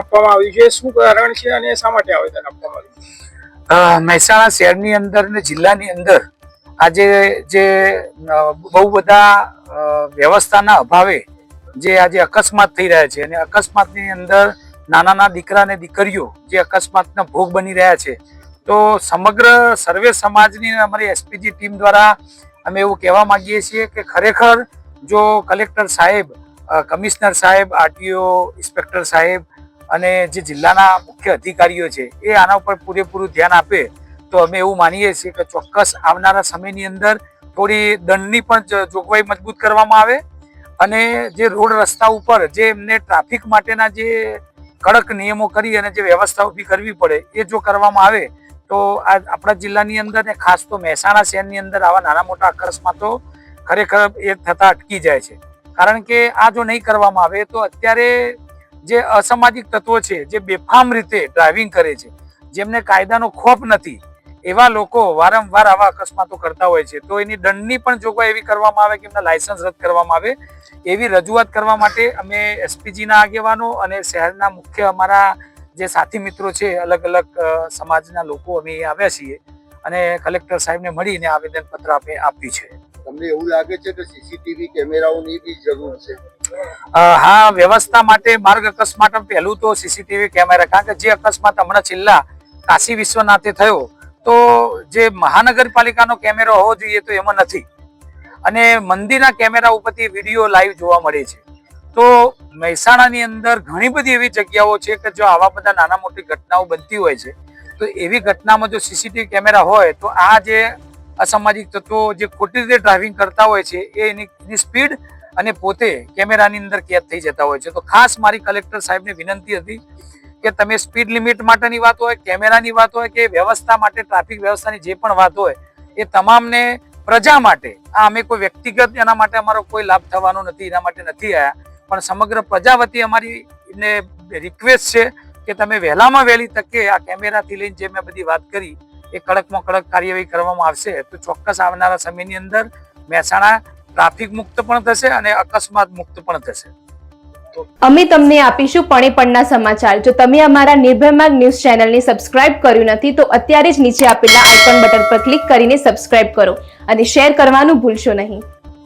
આપવામાં આવ્યું છે, શું કારણ છે અને શા માટે આવેદન આપવામાં આવ્યું? મહેસાણા શહેરની અંદર ને જિલ્લાની અંદર આજે જે બહુ બધા વ્યવસ્થાના અભાવે જે આજે અકસ્માત થઈ રહ્યા છે અને અકસ્માતની અંદર નાના દીકરા અને દીકરીઓ જે અકસ્માતના ભોગ બની રહ્યા છે, તો સમગ્ર સર્વે સમાજની અમારી એસપીજી ટીમ દ્વારા અમે એવું કહેવા માંગીએ છીએ કે ખરેખર જો કલેક્ટર સાહેબ, કમિશનર સાહેબ, આરટીઓ ઇન્સ્પેક્ટર સાહેબ અને જે જિલ્લાના મુખ્ય અધિકારીઓ છે એ આના ઉપર પૂરેપૂરું ધ્યાન આપે તો અમે એવું માનીએ છીએ કે ચોક્કસ આવનારા સમયની અંદર થોડી દંડની પણ જોગવાઈ મજબૂત કરવામાં આવે અને જે રોડ રસ્તા ઉપર જે એમને ટ્રાફિક માટેના જે કડક નિયમો કરી અને જે વ્યવસ્થા ઊભી કરવી પડે એ જો કરવામાં આવે તો આ આપણા જિલ્લાની અંદર ને ખાસ તો મહેસાણા શહેરની અંદર આવા નાના મોટા અકસ્માતો ખરેખર એ થતા અટકી જાય છે. કારણ કે આ જો નહીં કરવામાં આવે તો અત્યારે જે અસામાજિક તત્વો છે, જે બેફામ રીતે ડ્રાઇવિંગ કરે છે, જેમને કાયદાનો ખોફ નથી, એવા લોકો વારંવાર આવા અકસ્માતો કરતા હોય છે, તો એની દંડની પણ જોગવાઈ એવી કરવામાં આવે કે એમના લાયસન્સ રદ કરવામાં આવે. એવી રજૂઆત કરવા માટે અમે એસપીજીના આગેવાનો અને શહેરના મુખ્ય અમારા જે સાથી મિત્રો છે, અલગ અલગ સમાજના લોકો અમે આવ્યા છીએ અને કલેક્ટર સાહેબને મળીને આવેદનપત્ર આપ્યું છે. તમને એવું લાગે છે કે સીસીટીવી કેમેરાઓની બી જરૂર છે? હા, વ્યવસ્થા માટે માર્ગ અકસ્માત પહેલું તો સીસીટીવી કેમેરા, કારણ કે જે અકસ્માત હમણાં છેલ્લા કાશી વિશ્વનાથે થયો તો જે મહાનગરપાલિકાનો કેમેરો હોવો જોઈએ તો એમાં નથી અને મંદિરના કેમેરા ઉપરથી વિડીયો લાઈવ જોવા મળે છે. તો મહેસાણાની અંદર ઘણી બધી એવી જગ્યાઓ છે કે જો આવા બધા નાના મોટી ઘટનાઓ બનતી હોય છે તો એવી ઘટનામાં જો સીસીટીવી કેમેરા હોય તો આ જે અસામાજિક તત્વો જે ખોટી રીતે ડ્રાઇવિંગ કરતા હોય છે એ એની સ્પીડ અને પોતે કેમેરાની અંદર કેદ થઈ જતા હોય છે. તો ખાસ મારી કલેક્ટર સાહેબને વિનંતી હતી કે તમે સ્પીડ લિમિટ માટેની વાત હોય, કેમેરાની વાત હોય કે વ્યવસ્થા માટે ટ્રાફિક વ્યવસ્થાની જે પણ વાત હોય એ તમામને પ્રજા માટે, આ અમે કોઈ વ્યક્તિગત એના માટે અમારો કોઈ લાભ થવાનો નથી, એના માટે નથી આવ્યા, પણ સમગ્ર પ્રજા વતી અમારી એમને રિક્વેસ્ટ છે કે તમે વહેલામાં વહેલી તકે આ કેમેરાથી લઈને જે મેં બધી વાત કરી એ કડકમાં કડક કાર્યવાહી કરવામાં આવશે તો ચોક્કસ આવનારા સમયની અંદર મહેસાણા ટ્રાફિક મુક્ત પણ થશે અને અકસ્માત મુક્ત પણ થશે. અમે તમને આપીશું પળે પળના સમાચાર. જો તમે અમારા નિર્ભય માર્ગ ન્યૂઝ ચેનલને સબસ્ક્રાઇબ કર્યું નથી તો અત્યારે જ નીચે આપેલા આઇકોન બટન પર ક્લિક કરીને સબસ્ક્રાઇબ કરો અને શેર કરવાનું ભૂલશો નહીં.